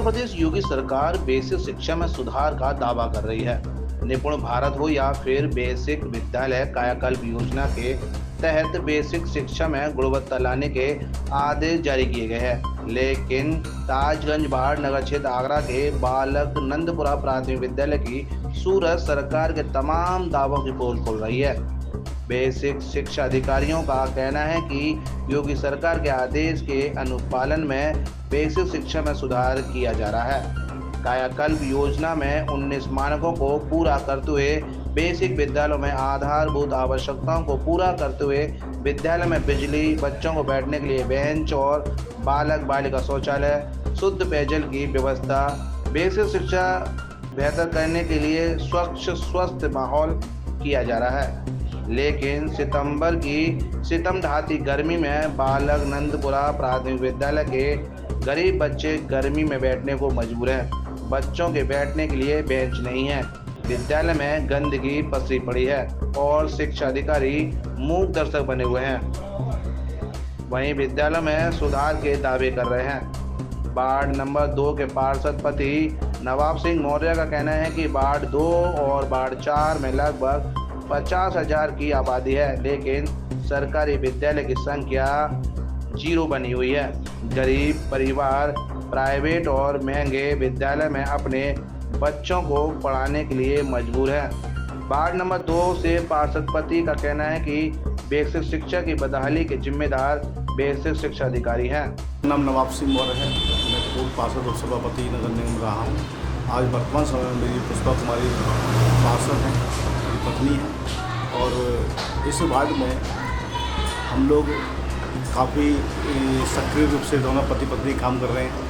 प्रदेश योगी सरकार बेसिक शिक्षा में सुधार का दावा कर रही है। निपुण भारत हो या फिर बेसिक विद्यालय कायाकल्प योजना के तहत बेसिक शिक्षा में गुणवत्ता लाने के आदेश जारी किए गए हैं, लेकिन ताजगंज बाढ़ नगर क्षेत्र आगरा के बालक नंदपुरा प्राथमिक विद्यालय की सूरत सरकार के तमाम दावों की पोल खोल रही है। बेसिक शिक्षा अधिकारियों का कहना है कि योगी सरकार के आदेश के अनुपालन में बेसिक शिक्षा में सुधार किया जा रहा है। कायाकल्प योजना में 19 मानकों को पूरा करते हुए बेसिक विद्यालयों में आधारभूत आवश्यकताओं को पूरा करते हुए विद्यालय में बिजली, बच्चों को बैठने के लिए बेंच और बालक बालिका शौचालय, शुद्ध पेयजल की व्यवस्था, बेसिक शिक्षा बेहतर करने के लिए स्वच्छ स्वस्थ माहौल किया जा रहा है। लेकिन सितंबर की सितम ढाती गर्मी में बालक नंदपुरा प्राथमिक विद्यालय के गरीब बच्चे गर्मी में बैठने को मजबूर हैं। बच्चों के बैठने के लिए बेंच नहीं है, विद्यालय में गंदगी पसरी पड़ी है और शिक्षा अधिकारी मूक दर्शक बने हुए हैं। वहीं विद्यालय में सुधार के दावे कर रहे हैं। वार्ड नंबर 2 के पार्षद पति नवाब सिंह मौर्य का कहना है कि वार्ड 2 और वार्ड 4 में लगभग 50,000 की आबादी है, लेकिन सरकारी विद्यालय की संख्या 0 बनी हुई है। गरीब परिवार प्राइवेट और महंगे विद्यालय में अपने बच्चों को पढ़ाने के लिए मजबूर हैं। वार्ड नंबर 2 से पार्षद पति का कहना है कि बेसिक शिक्षा की बदहाली के जिम्मेदार बेसिक शिक्षा अधिकारी हैं। नाम नवाब सिंह मौर्य है। मैं पूर्व पार्षद और सभापति नगर निगम रहा हूँ। आज वर्तमान समय में मेरी पुष्पा कुमारी पार्षद हैं, मेरी पत्नी है, और इस वार्ड में हम लोग काफ़ी सक्रिय रूप से दोनों पति पत्नी काम कर रहे हैं।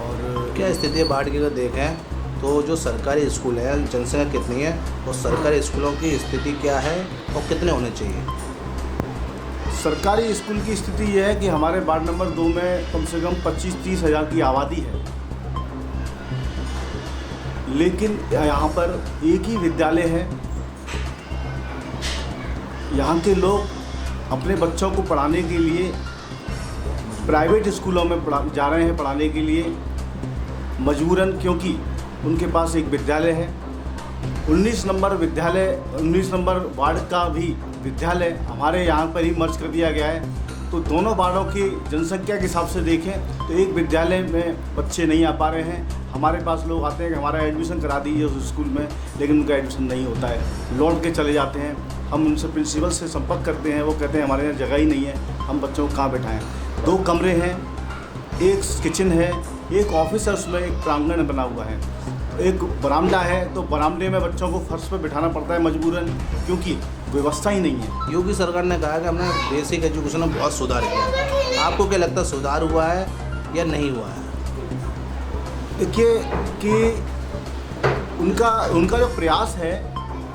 और क्या स्थिति है वार्ड की अगर देखें तो जो सरकारी स्कूल है जनसंख्या कितनी है और सरकारी स्कूलों की स्थिति क्या है और कितने होने चाहिए? सरकारी स्कूल की स्थिति यह है कि हमारे वार्ड नंबर 2 में कम से कम 25-30 हज़ार की आबादी है, लेकिन यहाँ पर एक ही विद्यालय है। यहाँ के लोग अपने बच्चों को पढ़ाने के लिए प्राइवेट स्कूलों में जा रहे हैं पढ़ाने के लिए मजबूरन, क्योंकि उनके पास एक विद्यालय है। 19 नंबर वार्ड का भी विद्यालय हमारे यहाँ पर ही मर्ज कर दिया गया है। तो दोनों वार्डों की जनसंख्या के हिसाब से देखें तो एक विद्यालय में बच्चे नहीं आ पा रहे हैं। हमारे पास लोग आते हैं कि हमारा एडमिशन करा दीजिए उस स्कूल में, लेकिन उनका एडमिशन नहीं होता है, लौट के चले जाते हैं। हम उनसे प्रिंसिपल से संपर्क करते हैं, वो कहते हैं हमारे यहाँ जगह ही नहीं है, हम बच्चों को कहाँ बैठाएँ। 2 कमरे हैं, एक किचन है, एक ऑफिस है, उसमें एक प्रांगण बना हुआ है, एक बरामदा है। तो बरामदे में बच्चों को फर्श पर बिठाना पड़ता है मजबूरन, क्योंकि व्यवस्था ही नहीं है। योगी सरकार ने कहा कि हमने बेसिक एजुकेशन में बहुत सुधार किया। आपको क्या लगता है सुधार हुआ है या नहीं हुआ है? देखिए कि उनका जो प्रयास है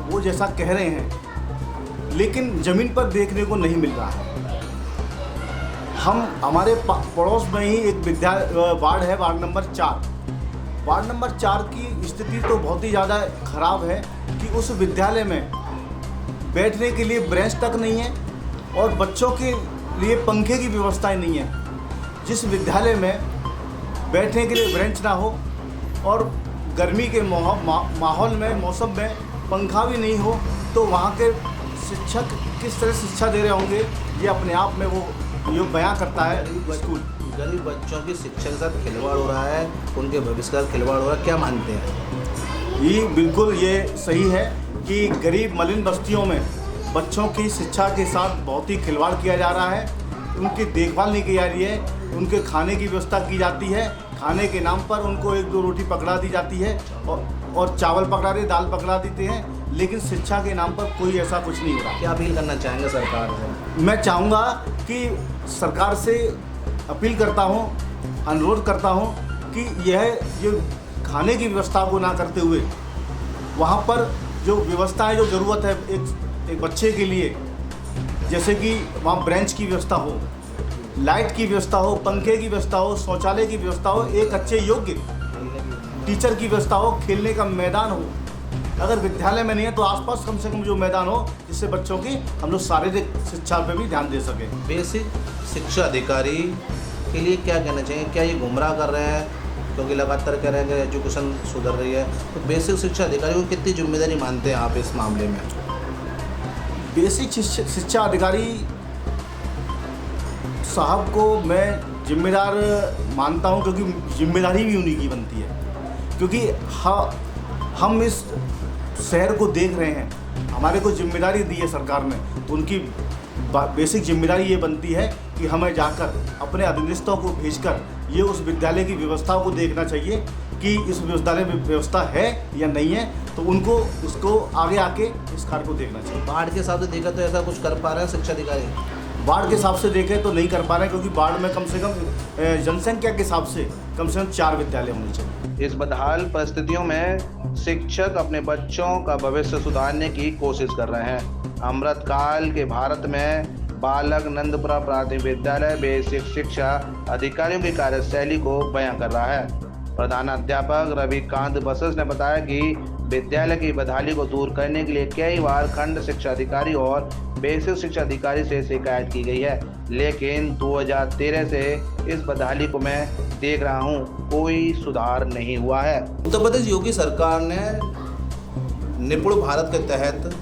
वो जैसा कह रहे हैं, लेकिन ज़मीन पर देखने को नहीं मिल रहा है। हमारे पड़ोस में ही एक वार्ड है, वार्ड नंबर 4। वार्ड नंबर 4 की स्थिति तो बहुत ही ज़्यादा ख़राब है कि उस विद्यालय में बैठने के लिए ब्रेंच तक नहीं है और बच्चों के लिए पंखे की व्यवस्था नहीं है। जिस विद्यालय में बैठने के लिए ब्रेंच ना हो और गर्मी के माहौल में, मौसम में पंखा भी नहीं हो, तो वहाँ के शिक्षक किस तरह शिक्षा दे रहे होंगे, ये अपने आप में वो बयां करता है। स्कूल गरीब बच्चों की शिक्षा के साथ खिलवाड़ हो रहा है, उनके भविष्य का खिलवाड़ हो रहा है, क्या मानते हैं? ये बिल्कुल ये सही है कि गरीब मलिन बस्तियों में बच्चों की शिक्षा के साथ बहुत ही खिलवाड़ किया जा रहा है। उनकी देखभाल नहीं की जा रही है, उनके खाने की व्यवस्था की जाती है, खाने के नाम पर उनको 1-2 रोटी पकड़ा दी जाती है और चावल पकड़ा दे, दाल पकड़ा देते हैं, लेकिन शिक्षा के नाम पर कोई ऐसा कुछ नहीं हो रहा। क्या अपील करना चाहेंगे सरकार से? मैं चाहूँगा कि सरकार से अपील करता हूँ, अनुरोध करता हूँ कि यह जो खाने की व्यवस्था को ना करते हुए वहाँ पर जो व्यवस्था है, जो ज़रूरत है एक बच्चे के लिए, जैसे कि वहाँ ब्रेंच की व्यवस्था हो, लाइट की व्यवस्था हो, पंखे की व्यवस्था हो, शौचालय की व्यवस्था हो, एक अच्छे योग्य टीचर की व्यवस्था हो, खेलने का मैदान हो। अगर विद्यालय में नहीं है तो आसपास कम से कम जो मैदान हो, जिससे बच्चों की हम लोग शारीरिक शिक्षा पे भी ध्यान दे सकें। बेसिक शिक्षा अधिकारी के लिए क्या कहना चाहिए? क्या ये गुमराह कर रहे हैं क्योंकि लगातार कह रहे हैं कि एजुकेशन सुधर रही है, तो बेसिक शिक्षा अधिकारियों की कितनी जिम्मेदारी मानते हैं आप इस मामले में? बेसिक शिक्षा अधिकारी साहब को मैं जिम्मेदार मानता हूं, क्योंकि जिम्मेदारी भी उन्हीं की बनती है, क्योंकि हम इस शहर को देख रहे हैं, हमारे को जिम्मेदारी दी है सरकार ने, तो उनकी बेसिक जिम्मेदारी ये बनती है कि हमें जाकर अपने अधीनस्थों को भेजकर ये उस विद्यालय की व्यवस्था को देखना चाहिए कि इस विद्यालय में व्यवस्था है या नहीं है, तो उनको इसको आगे आके इस कार्य को देखना चाहिए। बाढ़ के हिसाब से देखा तो ऐसा कुछ कर पा रहे हैं शिक्षा अधिकारी? बाढ़ के हिसाब से देखें तो नहीं कर पा रहे हैं, क्योंकि बाढ़ में कम से कम जनसंख्या के हिसाब से कम 4 विद्यालय होने चाहिए। इस बदहाल परिस्थितियों में शिक्षक अपने बच्चों का भविष्य सुधारने की कोशिश कर रहे हैं। अमृतकाल के भारत में बालक नंदपुरा प्राथमिक विद्यालय बेसिक शिक्षा अधिकारियों की कार्यशैली को बयां कर रहा है। प्रधानाध्यापक रविकांत बसस ने बताया कि विद्यालय की बदहाली को दूर करने के लिए कई बार खंड शिक्षा अधिकारी और बेसिक शिक्षा अधिकारी से शिकायत की गई है, लेकिन 2013 से इस बदहाली को मैं देख रहा हूं, कोई सुधार नहीं हुआ है। उत्तर प्रदेश योगी सरकार ने निपुण भारत के तहत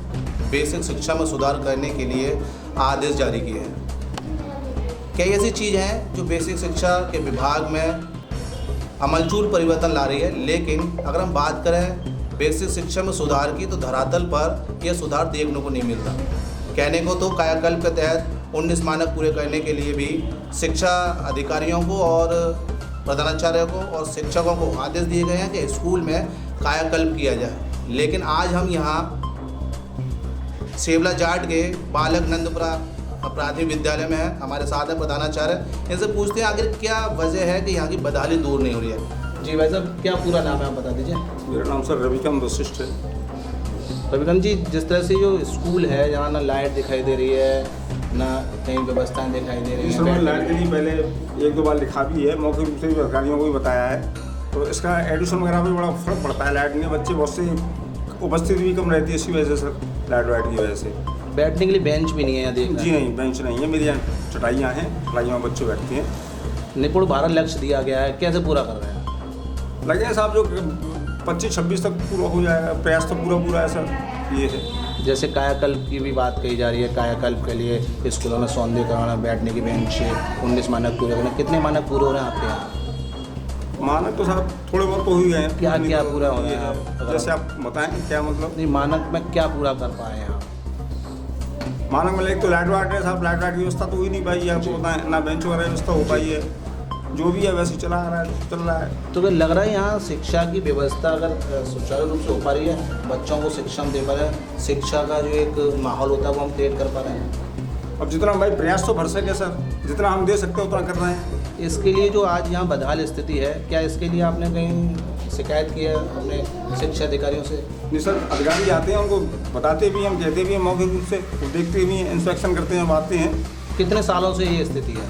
बेसिक शिक्षा में सुधार करने के लिए आदेश जारी किए हैं। कई ऐसी चीज़ हैं जो बेसिक शिक्षा के विभाग में अमलचूल परिवर्तन ला रही है, लेकिन अगर हम बात करें बेसिक शिक्षा में सुधार की, तो धरातल पर यह सुधार देखने को नहीं मिलता। कहने को तो कायाकल्प के तहत 19 मानक पूरे करने के लिए भी शिक्षा अधिकारियों को और प्रधानाचार्य को और शिक्षकों को आदेश दिए गए हैं कि स्कूल में कायाकल्प किया जाए, लेकिन आज हम यहाँ सेवला जाट के बालक नंदपुरा प्राथमिक विद्यालय में है। हमारे साथ है प्रधानाचार्य, इनसे पूछते हैं आखिर क्या वजह है कि यहाँ की बदहाली दूर नहीं हो रही है। जी भाई साहब, क्या पूरा नाम है आप बता दीजिए। मेरा नाम सर रविकांत वशिष्ठ है। रविकांत जी, जिस तरह से जो स्कूल है जहाँ ना लाइट दिखाई दे रही है, ना कहीं व्यवस्थाएं दिखाई दे रही इस हैं, समय लाइट के लिए पहले 1-2 बार लिखा भी है, मौखिक रूप से भी अधिकारियों को भी बताया है, तो इसका एडिशन वगैरह में बड़ा फर्क पड़ता है। लाइट में बच्चे बहुत से उपस्थिति भी कम रहती है, इसी वजह से सर लाइट की वजह से। बैठने के लिए बेंच भी नहीं है यहाँ देखना? जी नहीं, बेंच नहीं है, मेरी यहाँ चटाइयाँ हैं, चटाइयों में बच्चे बैठते हैं। निपुण भारत लक्ष्य दिया गया है, कैसे पूरा कर रहे हैं? लगे हैं साहब, जो 25-26 तक पूरा हो जाएगा, प्रयास तो पूरा है सर। ये है जैसे कायाकल्प की भी बात कही जा रही है, कायाकल्प के लिए स्कूलों में सौंदर्यीकरण, बैठने की बेंच, 19 मानक पूरे करने, कितने मानक पूरे हो रहे हैं आपके यहाँ? मानक तो साहब थोड़े बहुत तो हो ही गए हैं। क्या पूरा हो रहा है? जैसे आप बताएं क्या मतलब? नहीं, मानक में क्या पूरा कर पाए हैं आप? मानक में एक तो लाइट वाट है साहब, लाइट वाट की व्यवस्था तो ही नहीं पाई है, आपको बताएं, ना बेंच वगैरह व्यवस्था हो पाई है, जो भी है वैसे चल रहा है। तो क्या लग रहा है यहाँ शिक्षा की व्यवस्था अगर सुचारू रूप से हो पा रही है, बच्चों को शिक्षा दे पा रहे हैं, शिक्षा का जो एक माहौल होता है वो हम क्रिएट कर पा रहे हैं? अब जितना भाई प्रयास तो भर सके सर, जितना हम दे सकते हैं उतना कर रहे हैं। इसके लिए जो आज यहाँ बदहाल स्थिति है, क्या इसके लिए आपने कहीं शिकायत की है अपने शिक्षा अधिकारियों से? नहीं सर, अधिकारी आते हैं, उनको बताते भी हैं, हम कहते भी हैं मौखिक रूप से, वो देखते भी हैं, इंस्पेक्शन करते हैं, आते हैं। कितने सालों से ये स्थिति है?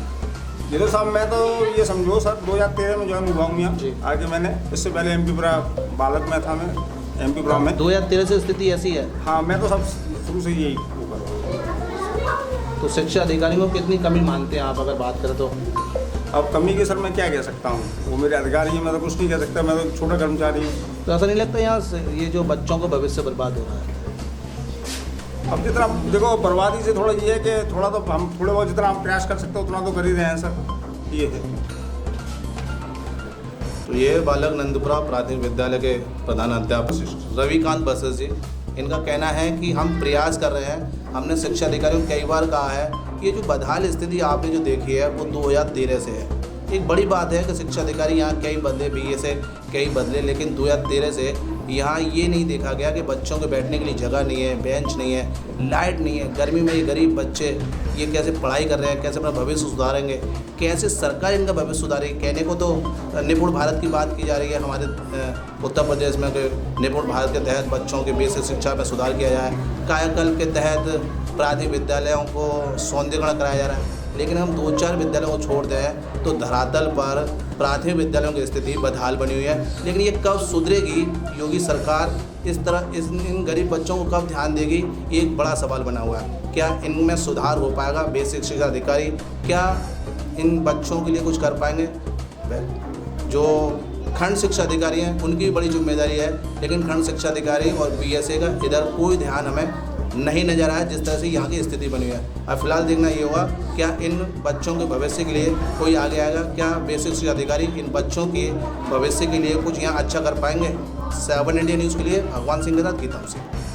ये तो साहब मैं तो ये समझो सर 2013 में ज्वाइन हुआ हूँ यहाँ, आगे मैंने इससे पहले MP-पुरा बालक में था, मैं MP-पुरा में। 2013 से स्थिति ऐसी है? हाँ, मैं तो सब शुरू से यही। तो शिक्षा अधिकारियों को कितनी कमी मानते हैं आप अगर बात करें तो? अब कमी के सर मैं क्या कह सकता हूँ, वो मेरे अधिकारी हैं, मैं तो कुछ नहीं कह सकता, मैं तो छोटा कर्मचारी हूँ। तो ऐसा नहीं लगता यहाँ ये जो बच्चों को भविष्य बर्बाद हो रहा है? अब जितना देखो बर्बादी से थोड़ा ये है कि थोड़ा तो हम थोड़े बहुत जितना हम प्रयास कर सकते हैं उतना तो कर ही रहे हैं सर, ये है। तो ये बालक नंदपुरा प्राथमिक विद्यालय के प्रधानाध्यापक रविकांत बसस जी, इनका कहना है कि हम प्रयास कर रहे हैं। हमने शिक्षा अधिकारियों को कई बार कहा है कि ये जो बदहाल स्थिति आपने जो देखी है वो 2013 से है। एक बड़ी बात है कि शिक्षा अधिकारी यहाँ कई बदले, BA से कई बदले, लेकिन 2013 से यहाँ ये नहीं देखा गया कि बच्चों के बैठने के लिए जगह नहीं है, बेंच नहीं है, लाइट नहीं है। गर्मी में ये गरीब बच्चे ये कैसे पढ़ाई कर रहे हैं, कैसे अपना भविष्य सुधारेंगे, कैसे सरकार इनका भविष्य सुधारेगी। कहने को तो निपुण भारत की बात की जा रही है हमारे उत्तर प्रदेश में कि निपुण भारत के तहत बच्चों के बेसिक शिक्षा में सुधार किया जाए, कायाकल्प के तहत प्राथमिक विद्यालयों को सौंदर्यीकरण कराया जा रहा है, लेकिन हम 2-4 विद्यालयों को छोड़ दें तो धरातल पर प्राथमिक विद्यालयों की स्थिति बदहाल बनी हुई है। लेकिन ये कब सुधरेगी, योगी सरकार इस तरह इन गरीब बच्चों को कब ध्यान देगी, ये एक बड़ा सवाल बना हुआ है। क्या इनमें सुधार हो पाएगा? बेसिक शिक्षा अधिकारी क्या इन बच्चों के लिए कुछ कर पाएंगे? जो खंड शिक्षा अधिकारी हैं, उनकी भी बड़ी जिम्मेदारी है, लेकिन खंड शिक्षा अधिकारी और बीएसए का इधर कोई ध्यान हमें नहीं नज़र आया जिस तरह से यहाँ की स्थिति बनी हुई है। अब फिलहाल देखना ये होगा क्या इन बच्चों के भविष्य के लिए कोई आगे आएगा, क्या बेसिक शिक्षा अधिकारी इन बच्चों के भविष्य के लिए कुछ यहाँ अच्छा कर पाएंगे। 7 इंडिया न्यूज़ के लिए भगवान सिंह के साथ गीतम सिंह।